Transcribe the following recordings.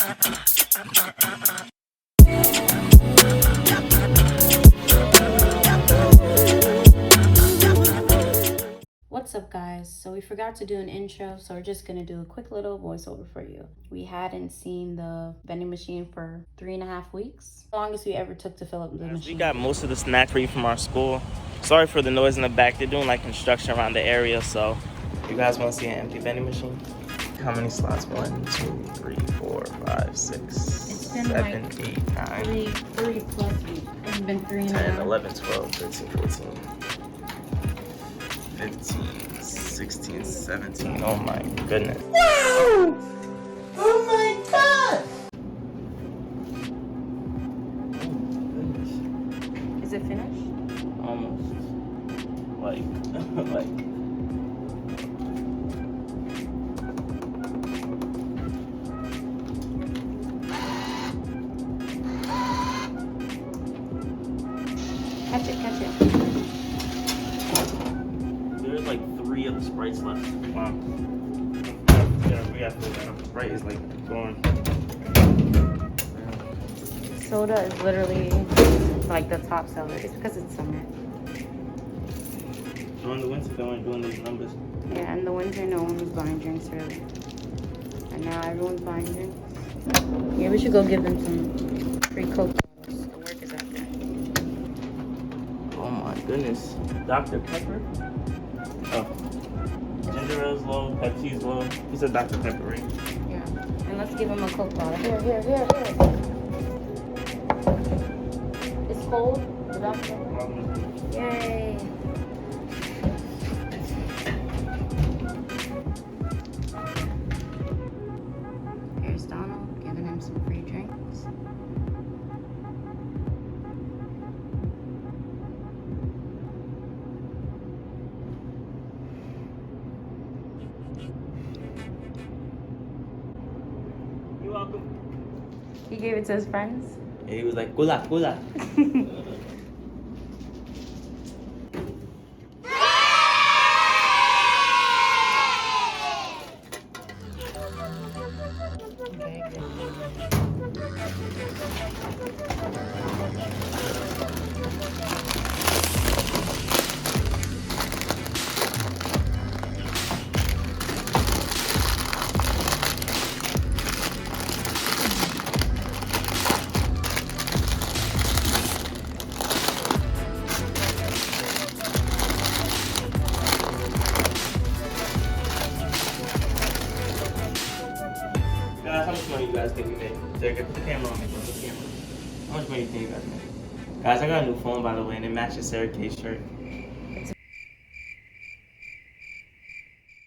What's up, guys? So we forgot to do an intro, so we're just gonna do a quick little voiceover for you. We hadn't seen the vending machine for 3.5 weeks. The longest we ever took to fill up the machine. We got most of the snacks ready from our school. Sorry for the noise in the back. They're doing like construction around the area, so you guys want to see an empty vending machine? How many slots? 1, 2, 3, 4, 5, 6, 7, like 8, 9, three plus weeks. It's been 3.5. 10, 11, 12, 13, 14, 15, 16, 17. Oh my goodness. Wow! Oh my god! Is it finished? Almost. Like. Catch it. There's like 3 of the Sprites left. Wow. Yeah, we got the Sprite is like going. Soda is literally like the top seller. It's because it's summer. During the winter, they weren't doing those numbers. Yeah, in the winter, no one was buying drinks really. And now everyone's buying drinks. Yeah, we should go give them some free Coke bottles. The work is out there. Oh my goodness. Dr. Pepper? Oh. Ginger ale's low, Pepsi's low. He said Dr. Pepper, right? Yeah. And let's give them a Coke bottle. Here. It's cold. The Dr. Yay. Here's Donald giving him some free drinks. You're welcome. He gave it to his friends. And he was like, Kula. Okay, good. Guys, how much money you guys think we made? Put the camera on me, bro. Put the camera on me. How much money you think you guys made? Guys, I got a new phone, by the way, and it matches SarahKay's shirt.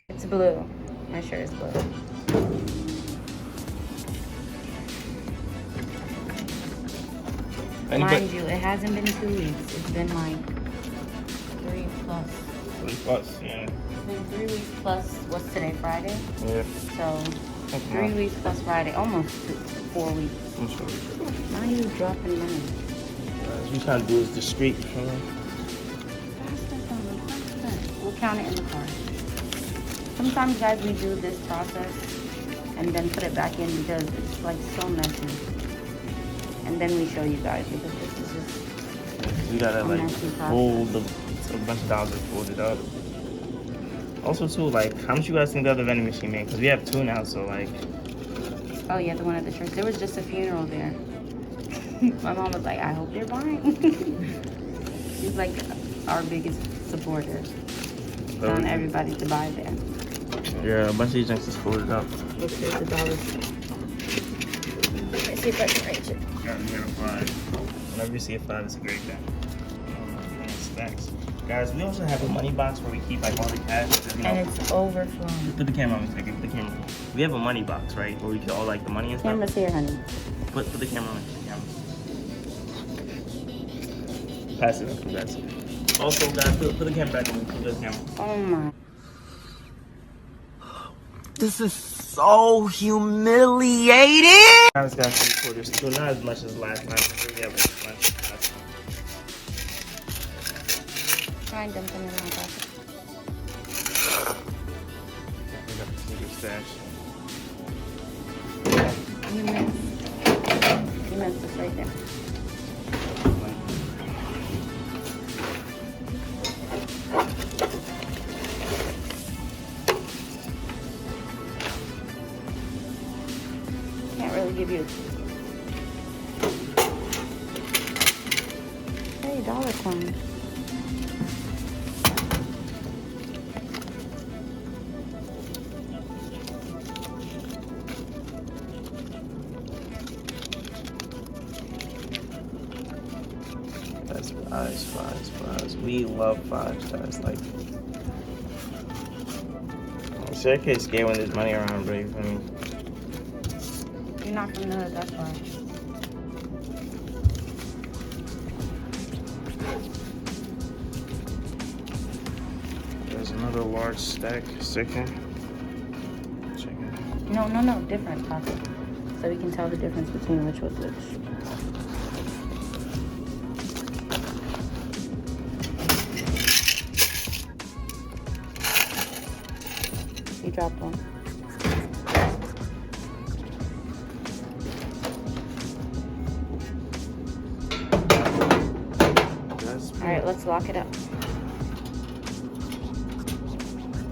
It's blue. My shirt is blue. Mind you, it hasn't been 2 weeks. It's been like 3 plus. 3 plus, yeah. It's been 3 weeks plus, what's today, Friday? Yeah. So, 3 weeks plus Friday, almost 4 weeks. I'm sorry. Why are you dropping money? What you trying to do is discreet, you know? Faster. We'll count it in the car. Sometimes, guys, we do this process and then put it back in because it's like so messy. And then we show you guys because this is just We gotta like messy fold a bunch of dollars and fold it up. Also too, like, how much you guys think the other vending machine made? Because we have 2 now, so like. Oh yeah, the one at the church. There was just a funeral there. My mom was like, I hope they're buying. She's like our biggest supporter. Telling everybody to buy there. Yeah, a bunch of these drinks is folded up. Look, there's the dollars. Let's see if I can reach it. Got me a 5. Whenever you see a 5, it's a great thing. And stacks. Guys, we also have a money box where we keep like all the cash. And it's overflowing. Put the camera on me, put the camera on. We have a money box, right? Where we keep all like the money and stuff. Camera's here, honey. Put the camera on me, put the camera. Pass it up, guys. Also, guys, put the camera back on me, put the camera. Oh my. This is so humiliating! Guys, got 3 quarters, so not as much as last time. We have as much last time. Try and dump them in my pocket. We got the sneaker stash. You missed. there. Can't really give you. Hey, dollar coin. That's fives. We love fives, guys. Like, SarahKay's scared when there's money around, bro. You feel me? You're not from the hood, that's why. There's another large stack. Chicken. No, different pocket. So we can tell the difference between which was which. You dropped one. Alright, let's lock it up.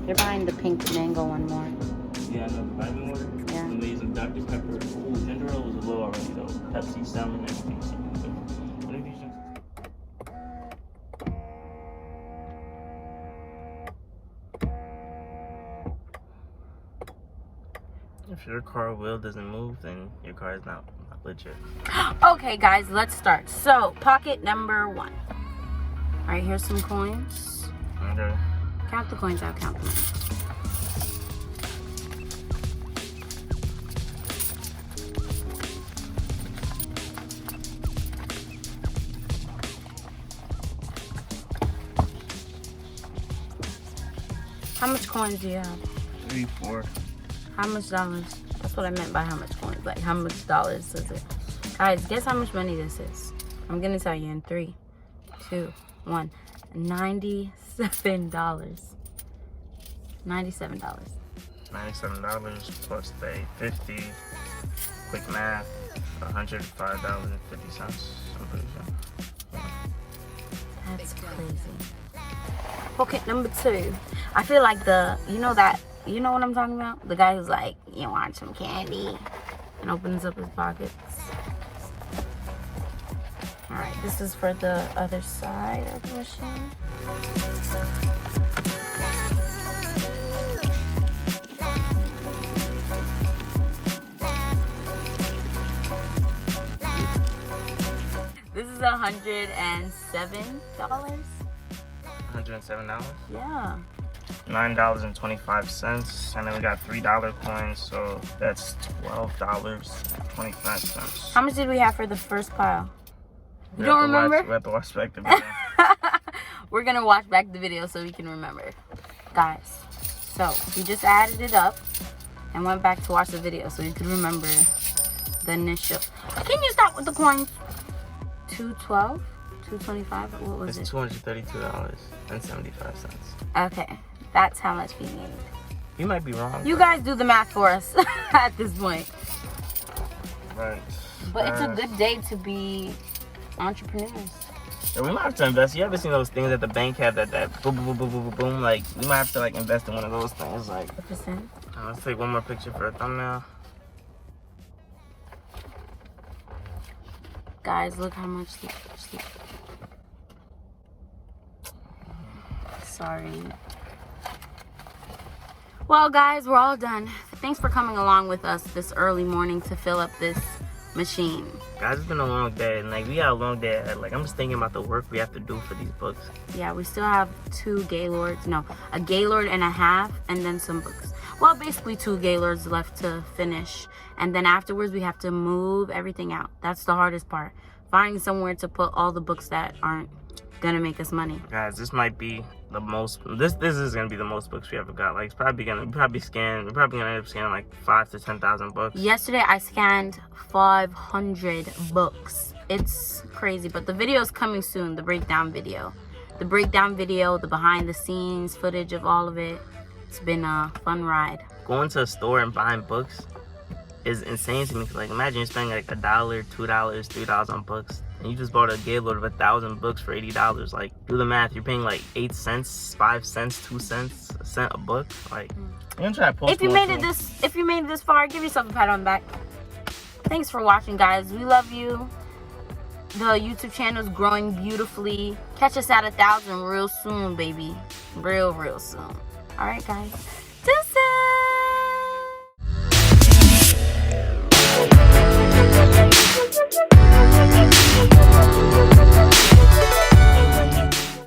You're buying the pink mango one more. Yeah, I know. Vitamin water. Yeah. I'm using Dr. Pepper. Ooh, ginger ale was low already though. Pepsi, salmon, and everything. If your car wheel doesn't move, then your car is not legit. Okay, guys, let's start. So, pocket number 1. All right, here's some coins. Okay. Count the coins out, count them out. How much coins do you have? 3, 4. How much dollars? That's what I meant by how much coins. Like, how much dollars is it? Guys, guess how much money this is. I'm gonna tell you in 3, 2, 1. $97. $97. $97 plus the 50. Quick math. $105.50. I'm pretty sure. That's crazy. Pocket number 2. I feel like you know what I'm talking about? The guy who's like, you want some candy? And opens up his pockets. Alright, this is for the other side of the machine. This is $107. $107? Yeah. $9.25, and then we got $3 coins, so that's $12.25. How much did we have for the first pile? You We don't have to remember? we have to watch back the video. We're gonna watch back the video so we can remember, guys. So we just added it up and went back to watch the video so you can remember the initial. Can you stop with the coins? 212, 225. What was It's it? $232.75. Okay, that's how much we need. You might be wrong. You guys do the math for us at this point. Right. But it's a good day to be entrepreneurs. Yeah, we might have to invest. You ever seen those things at the bank have that boom, boom, boom, boom, boom, boom? Like, we might have to like invest in one of those things. Like, Percent. let's take one more picture for a thumbnail. Guys, look how much. Sorry. Well, guys, we're all done. Thanks for coming along with us this early morning to fill up this machine. Guys, it's been a long day, and like we got a long day ahead. Like, I'm just thinking about the work we have to do for these books. Yeah, we still have a Gaylord and a half, and then some books. Well, basically 2 Gaylords left to finish, and then afterwards we have to move everything out. That's the hardest part. Finding somewhere to put all the books that aren't gonna make us money. Guys, this might be the most. This is gonna be the most books we ever got. Like, we're probably gonna end up scanning like 5,000 to 10,000 books. Yesterday I scanned 500 books. It's crazy, but the video is coming soon. The breakdown video, the behind the scenes footage of all of it. It's been a fun ride. Going to a store and buying books is insane to me. 'Cause, like, imagine you're spending like $1, $2, $3 on books, and you just bought a gaylord of 1,000 books for $80. Like, do the math. You're paying like 8 cents, 5 cents, 2 cents, a cent a book. Like, I'm gonna try to post if you made it this far, give yourself a pat on the back. Thanks for watching, guys. We love you. The YouTube channel is growing beautifully. Catch us at 1,000 real soon, baby. Real soon. All right, guys.